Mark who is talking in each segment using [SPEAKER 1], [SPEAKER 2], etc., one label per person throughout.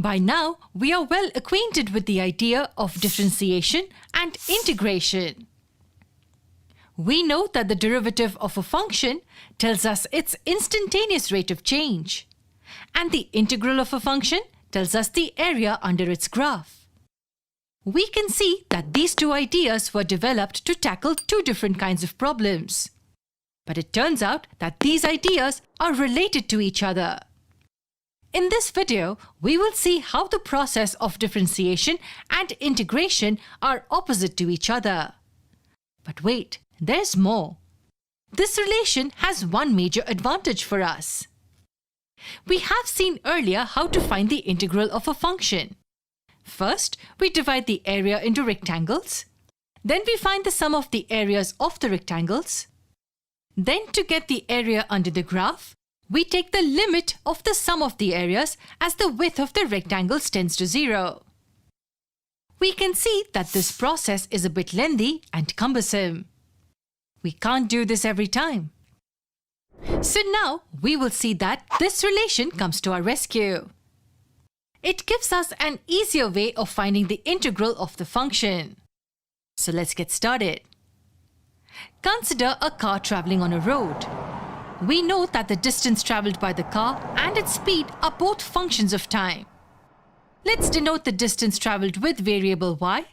[SPEAKER 1] By now, we are well acquainted with the idea of differentiation and integration. We know that the derivative of a function tells us its instantaneous rate of change, and the integral of a function tells us the area under its graph. We can see that these two ideas were developed to tackle two different kinds of problems. But it turns out that these ideas are related to each other. In this video, we will see how the process of differentiation and integration are opposite to each other. But wait, there's more. This relation has one major advantage for us. We have seen earlier how to find the integral of a function. First, we divide the area into rectangles. Then we find the sum of the areas of the rectangles. Then, to get the area under the graph, we take the limit of the sum of the areas as the width of the rectangles tends to 0. We can see that this process is a bit lengthy and cumbersome. We can't do this every time. So now we will see that this relation comes to our rescue. It gives us an easier way of finding the integral of the function. So let's get started. Consider a car traveling on a road. We know that the distance traveled by the car and its speed are both functions of time. Let's denote the distance traveled with variable y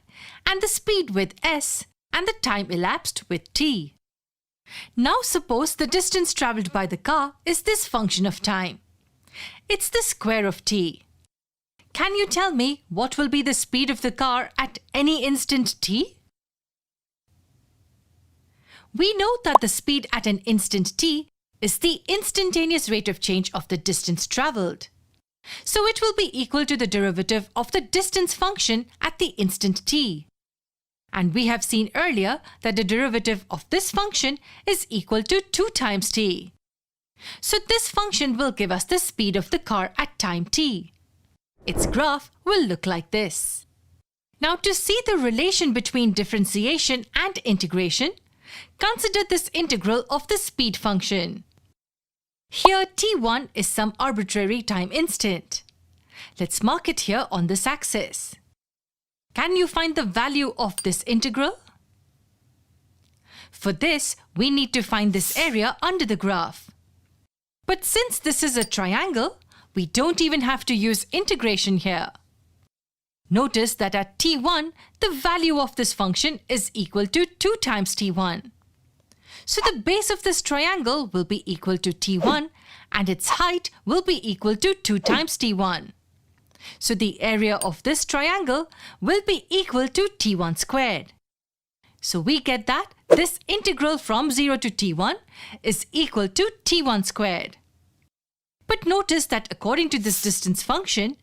[SPEAKER 1] and the speed with s and the time elapsed with t. Now suppose the distance traveled by the car is this function of time. It's the square of t. Can you tell me what will be the speed of the car at any instant t? We know that the speed at an instant t is the instantaneous rate of change of the distance traveled. So it will be equal to the derivative of the distance function at the instant t. And we have seen earlier that the derivative of this function is equal to 2 times t. So this function will give us the speed of the car at time t. Its graph will look like this. Now, to see the relation between differentiation and integration, consider this integral of the speed function. Here t1 is some arbitrary time instant. Let's mark it here on this axis. Can you find the value of this integral? For this, we need to find this area under the graph. But since this is a triangle, we don't even have to use integration here. Notice that at t1, the value of this function is equal to 2 times t1. So the base of this triangle will be equal to t1 and its height will be equal to 2 times t1. So the area of this triangle will be equal to t1 squared. So we get that this integral from 0 to t1 is equal to t1 squared. But notice that according to this distance function,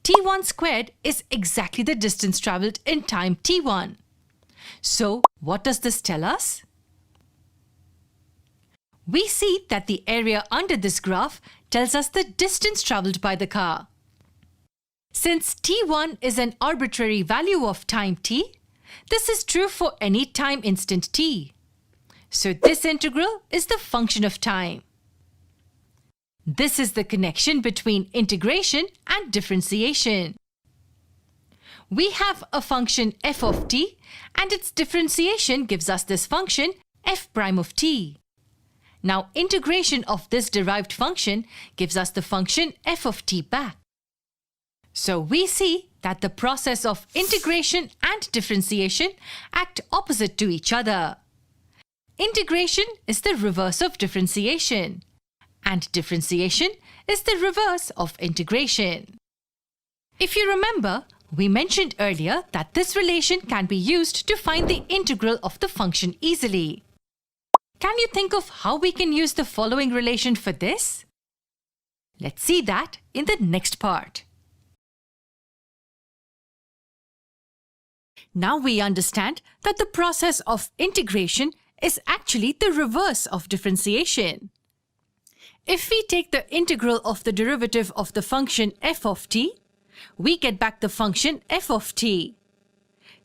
[SPEAKER 1] t1 squared is exactly the distance traveled in time t1. So what does this tell us? We see that the area under this graph tells us the distance traveled by the car. Since t1 is an arbitrary value of time t, this is true for any time instant t. So this integral is the function of time. This is the connection between integration and differentiation. We have a function f of t and its differentiation gives us this function f prime of t. Now integration of this derived function gives us the function f of t back. So we see that the process of integration and differentiation act opposite to each other. Integration is the reverse of differentiation, and differentiation is the reverse of integration. If you remember, we mentioned earlier that this relation can be used to find the integral of the function easily. Can you think of how we can use the following relation for this? Let's see that in the next part. Now we understand that the process of integration is actually the reverse of differentiation. If we take the integral of the derivative of the function f of t, we get back the function f of t.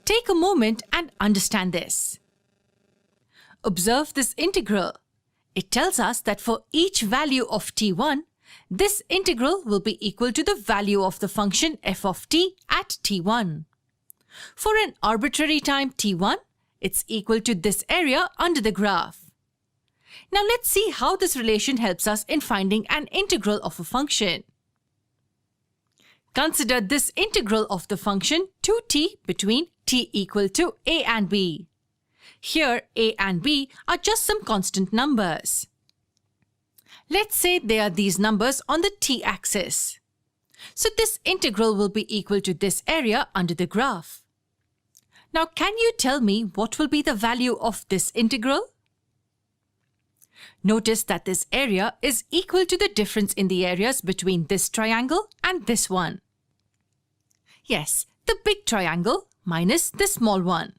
[SPEAKER 1] Take a moment and understand this. Observe this integral. It tells us that for each value of t1, This integral will be equal to the value of the function f of t at t1. For an arbitrary time t1, it's equal to this area under the graph. Now let's see how this relation helps us in finding an integral of a function. Consider this integral of the function 2t between t equal to a and b. Here a and b are just some constant numbers. Let's say they are these numbers on the t-axis. So this integral will be equal to this area under the graph. Now can you tell me what will be the value of this integral? Notice that this area is equal to the difference in the areas between this triangle and this one. Yes, the big triangle minus the small one.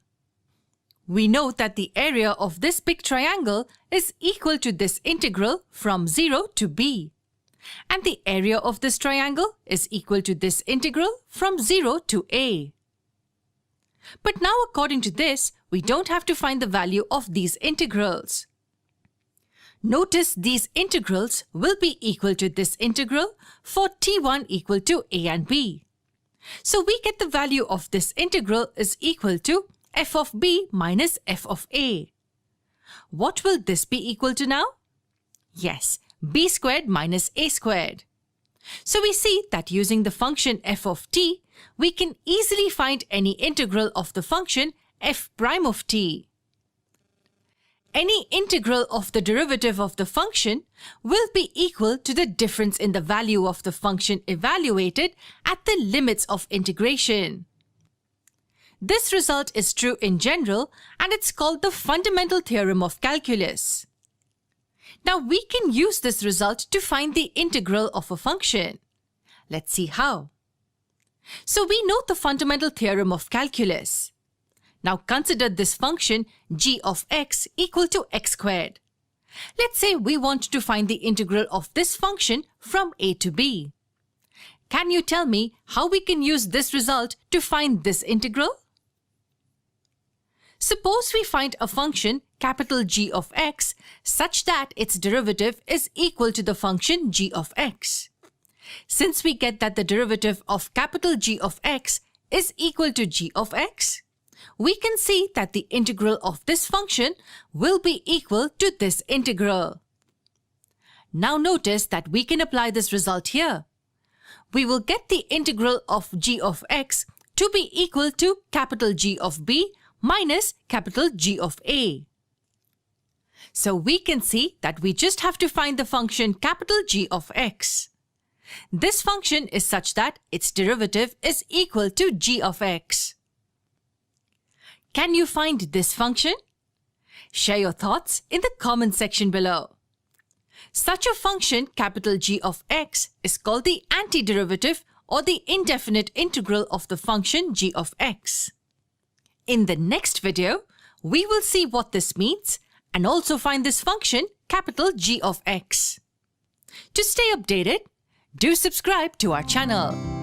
[SPEAKER 1] We know that the area of this big triangle is equal to this integral from 0 to b. And the area of this triangle is equal to this integral from 0 to a. But now according to this, we don't have to find the value of these integrals. Notice these integrals will be equal to this integral for t1 equal to a and b. So we get the value of this integral is equal to f of b minus f of a. What will this be equal to now? Yes, b squared minus a squared. So we see that using the function f of t, we can easily find any integral of the function f prime of t. Any integral of the derivative of the function will be equal to the difference in the value of the function evaluated at the limits of integration. This result is true in general, and it's called the fundamental theorem of calculus. Now we can use this result to find the integral of a function. Let's see how. So we know the fundamental theorem of calculus. Now consider this function g of x equal to x squared. Let's say we want to find the integral of this function from a to b. Can you tell me how we can use this result to find this integral? Suppose we find a function capital G of x such that its derivative is equal to the function g of x. Since we get that the derivative of capital G of x is equal to g of x, we can see that the integral of this function will be equal to this integral. Now notice that we can apply this result here. We will get the integral of g of x to be equal to capital G of b minus capital G of a. So we can see that we just have to find the function capital G of x. This function is such that its derivative is equal to g of x. Can you find this function? Share your thoughts in the comment section below. Such a function capital G of x is called the antiderivative or the indefinite integral of the function g of x. In the next video, we will see what this means and also find this function capital G of x. To stay updated, do subscribe to our channel.